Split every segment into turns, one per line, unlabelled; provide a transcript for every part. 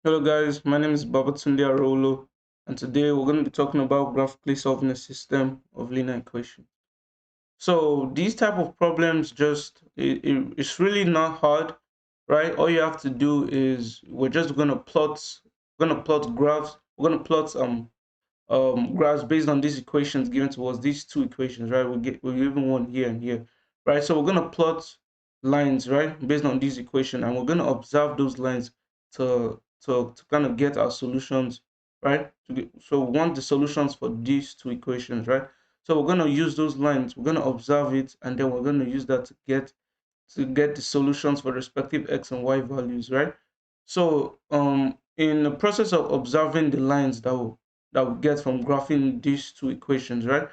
Hello guys, my name is Babatunde, and today we're going to be talking about graphically solving a system of linear equations. So these type of problems it's really not hard, right? All you have to do is we're just gonna plot graphs. We're gonna plot graphs based on these equations given to us, these two equations, right? We're given one here and here, right? So we're gonna plot lines, right, based on these equations, and we're gonna observe those lines to kind of get our solutions, right? So we want the solutions for these two equations, right? So we're gonna use those lines, we're gonna observe it, and then we're gonna use that to get the solutions for respective x and y values, right? So in the process of observing the lines that we get from graphing these two equations, right?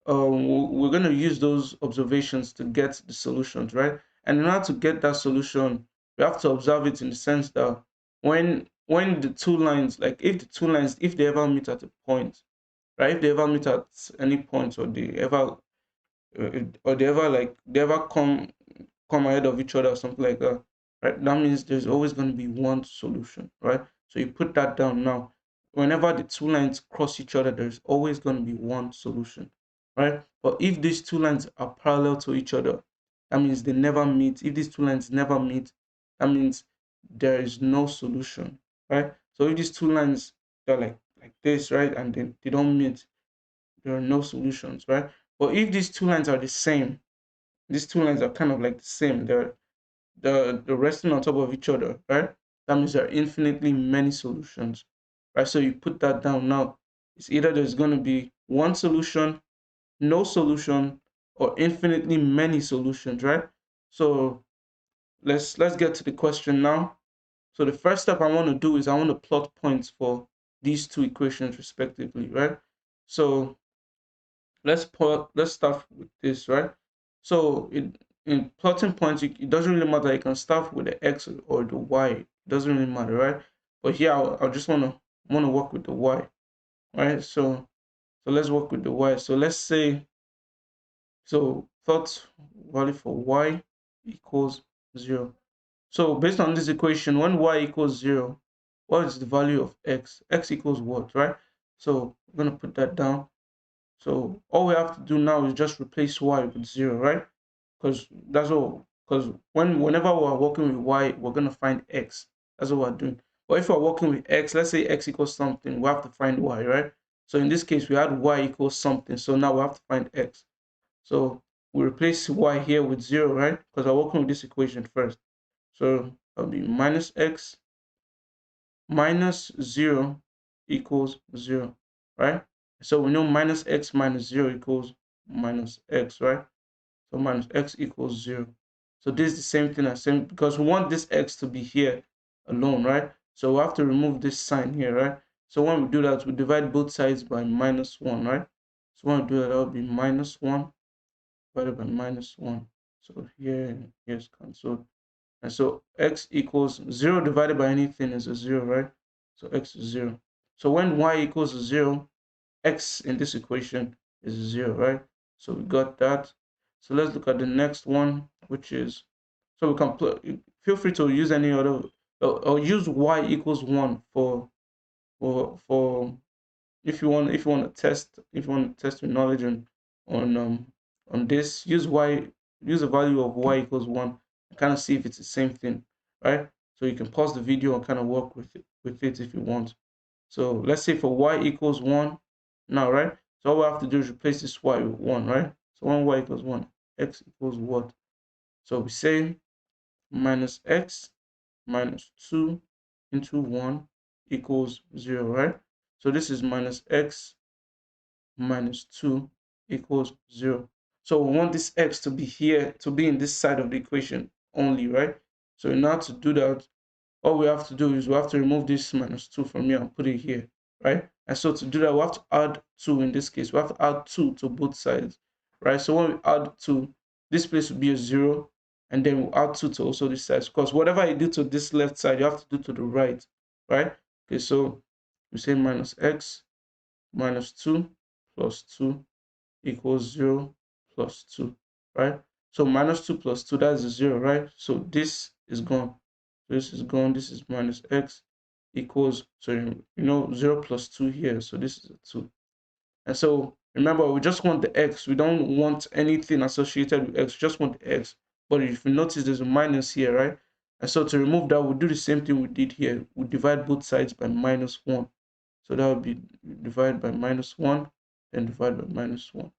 We're going to use those observations to get the solutions, right? And in order to get that solution, we have to observe it in the sense that when the two lines, like if the two lines, if they ever meet at a point, right? If they ever meet at any point, or they ever come ahead of each other or something like that, right? That means there's always going to be one solution, right? So you put that down now. Whenever the two lines cross each other, there's always going to be one solution, right? But if these two lines are parallel to each other, that means they never meet. If these two lines never meet, that means there is no solution, right? So if these two lines are like this, right, and they don't meet, there are no solutions, right? But if these two lines are the same, these two lines are kind of like the same. They're resting on top of each other, right? That means there are infinitely many solutions, right? So you put that down now. It's either there's going to be one solution, no solution, or infinitely many solutions, right? So let's get to the question now. So the first step I want to do is I want to plot points for these two equations respectively, right? So let's start with this, right? So in plotting points, it doesn't really matter. You can start with the x or the y. It doesn't really matter, right? But here I just want to work with the y, right? So let's work with the y. So let's say plot value for y equals 0. So based on this equation, when y equals 0, what is the value of x? X equals what, right? So we're gonna put that down. So all we have to do now is just replace y with 0, right? Because that's all. Because whenever we're working with y, we're gonna find x. That's what we're doing. But if we're working with x, let's say x equals something, we have to find y, right? So in this case, we had y equals something. So now we have to find x. So we replace y here with 0, right? Because we're working with this equation first. So that'll be minus x minus 0 equals 0, right? So we know minus x minus 0 equals minus x, right? So minus x equals 0. So this is the same thing as same, because we want this x to be here alone, right? So we have to remove this sign here, right? So when we do that, we divide both sides by minus 1, right? So when we do that, that will be minus 1 divided by minus 1. So here and here is cancelled. And so x equals 0 divided by anything is a 0, right? So x is 0. So when y equals 0, x in this equation is 0, right? So we got that. So let's look at the next one, which is, so we can feel free to use any other, or use y equals 1 for if you want to test your knowledge on on this. Use the value of y equals 1 and kind of see if it's the same thing, right? So you can pause the video and kind of work with it if you want. So let's say for y equals 1 now, right? So all we have to do is replace this y with 1, right? So when y equals 1, x equals what? So we say minus x minus 2 into 1 equals 0, right? So this is minus x minus 2 equals 0. So we want this x to be here, to be in this side of the equation only, right? So in order to do that, all we have to do is we have to remove this minus 2 from here and put it here, right? And so to do that, we have to add 2 in this case. We have to add 2 to both sides, right? So when we add 2, this place will be a 0, and then we'll add 2 to also this side. Because whatever you do to this left side, you have to do to the right, right? Okay, so we say minus x minus 2 plus 2 equals 0 plus 2, right? So minus 2 plus 2, that's a 0, right? So this is gone. This is gone. This is minus x equals, so 0 plus 2 here, so this is a 2. And so remember, we just want the x, we don't want anything associated with x, we just want the x. But if you notice, there's a minus here, right? And so to remove that, we'll do the same thing we did here. We divide both sides by -1. So that would be divided by -1, then divide by -1.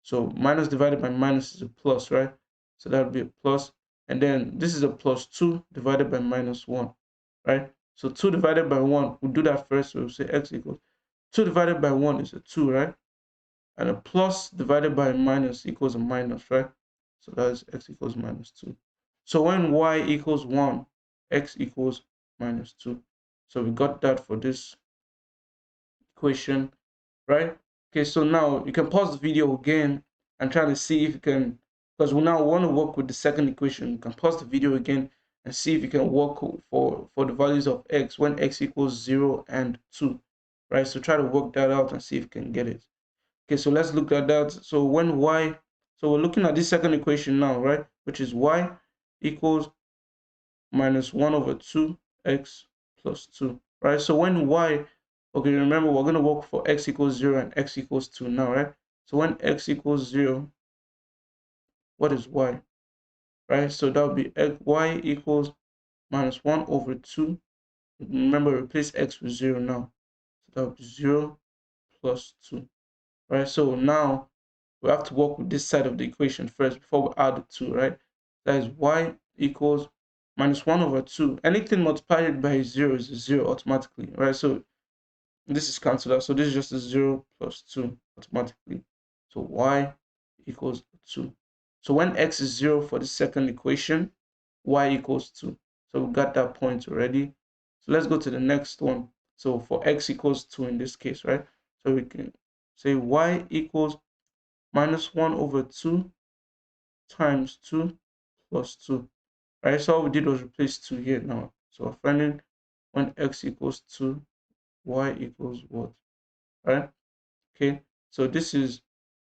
So minus divided by minus is a plus, right? So that would be a plus. And then this is a +2 divided by -1, right? So 2 divided by 1, we'll do that first. So we'll say x equals 2 divided by 1 is a 2, right? And a plus divided by a minus equals a minus, right? So that's x equals -2. So when y equals 1, x equals -2. So we got that for this equation, right? Okay, so now you can pause the video again and try to see if you can, because we now want to work with the second equation. You can pause the video again and see if you can work for the values of x when x equals 0 and 2, right? So try to work that out and see if you can get it. Okay, so let's look at that. So when y, so we're looking at this second equation now, right? Which is y equals -1/2x plus 2, right? So when y, okay, remember we're going to work for x equals 0 and x equals 2 now, right? So when x equals 0, what is y, right? So that would be y equals -1/2. Remember, replace x with 0 now. So that would be 0 plus 2, right? So now we have to work with this side of the equation first before we add the 2, right? That is y equals -1/2. Anything multiplied by 0 is a 0 automatically, right? So this is cancelled out. So this is just a 0 plus 2 automatically. So y equals 2. So when x is 0 for the second equation, y equals 2. So we got that point already. So let's go to the next one. So for x equals 2 in this case, right? So we can say y equals -1/2 times 2 plus 2. Right? So all we did was replace 2 here now. So we're finding when x equals 2, y equals what? Right? Okay. So this is,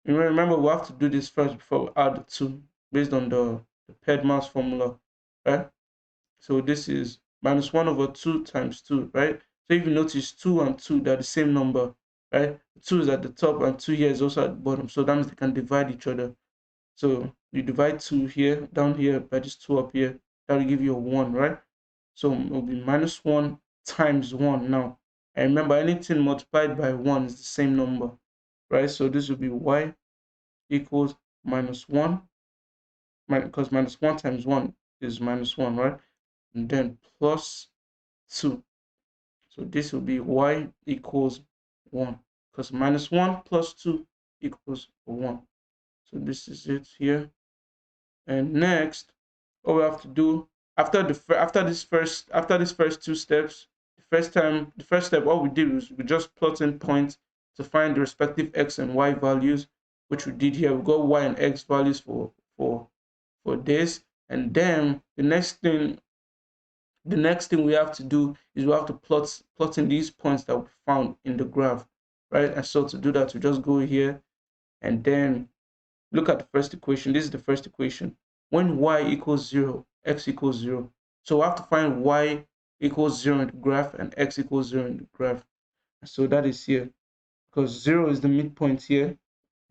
remember we have to do this first before we add the 2 based on the paired mass formula. Right? So this is -1/2 times 2, right? So if you notice 2 and 2, they're the same number, right? 2 is at the top and 2 here is also at the bottom. So that means they can divide each other. So you divide 2 here, down here, by this 2 up here. That will give you a 1, right? So it will be -1 times 1 now. And remember, anything multiplied by 1 is the same number, right? So this will be y equals -1, because -1 times 1 is -1, right? And then plus 2. So this will be y equals 1, because -1 plus 2 equals 1. So this is it here. And next, what we have to do after this first two steps, the first step, what we did was we just plot in points to find the respective x and y values, which we did here. We got y and x values for this, and then the next thing we have to do is we have to plot in these points that we found in the graph, right? And so to do that, we just go here and then look at the first equation. This is the first equation. When y equals 0, x equals 0. So we have to find y equals 0 in the graph and x equals 0 in the graph. So that is here, because 0 is the midpoint here.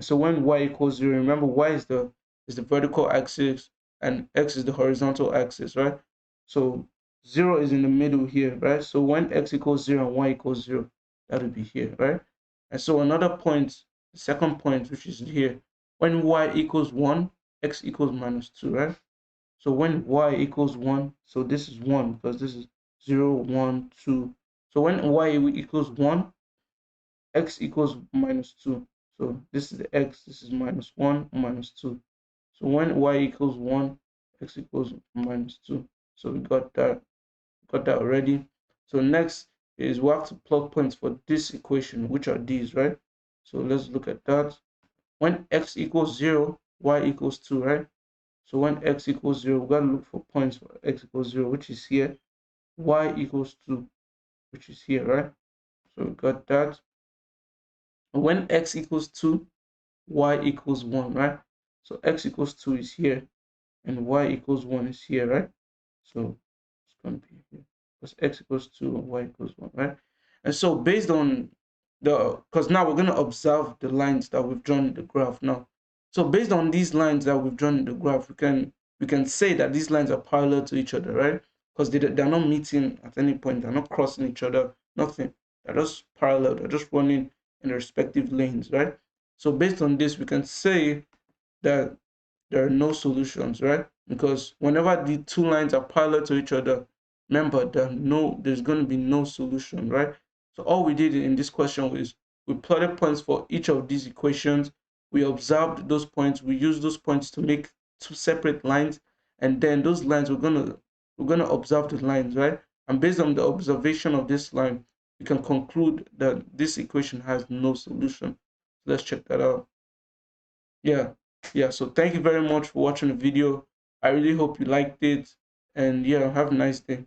So when y equals 0, remember y is the vertical axis and x is the horizontal axis, right? So 0 is in the middle here, right? So when x equals 0 and y equals 0, that will be here, right? And so another point, the second point, which is here, when y equals 1, x equals -2, right? So when y equals 1, so this is 1 because this is 0, 1, 2. So when y equals 1, x equals -2. So this is the x, this is -1, -2. So when y equals 1, x equals -2. So we got that already. So next is we have to plot points for this equation, which are these, right? So let's look at that. When x equals 0, y equals 2, right? So when x equals 0, we got to look for points for x equals 0, which is here. Y equals 2, which is here, right? So we got that. When x equals 2, y equals 1, right? So x equals 2 is here, and y equals 1 is here, right? So it's going to be here. because x equals 2 and y equals 1, right? And so based on because now we're going to observe the lines that we've drawn in the graph now. So based on these lines that we've drawn in the graph, we can say that these lines are parallel to each other, right? Because they're not meeting at any point, they're not crossing each other, nothing. They're just parallel, they're just running in the respective lanes, right? So based on this, we can say that there are no solutions, right? Because whenever the two lines are parallel to each other, remember that there's going to be no solution, right? So all we did in this question was we plotted points for each of these equations. We observed those points. We used those points to make two separate lines, and then those lines we're gonna observe the lines, right? And based on the observation of this line, we can conclude that this equation has no solution. Let's check that out. Yeah, yeah. So thank you very much for watching the video. I really hope you liked it, and yeah, have a nice day.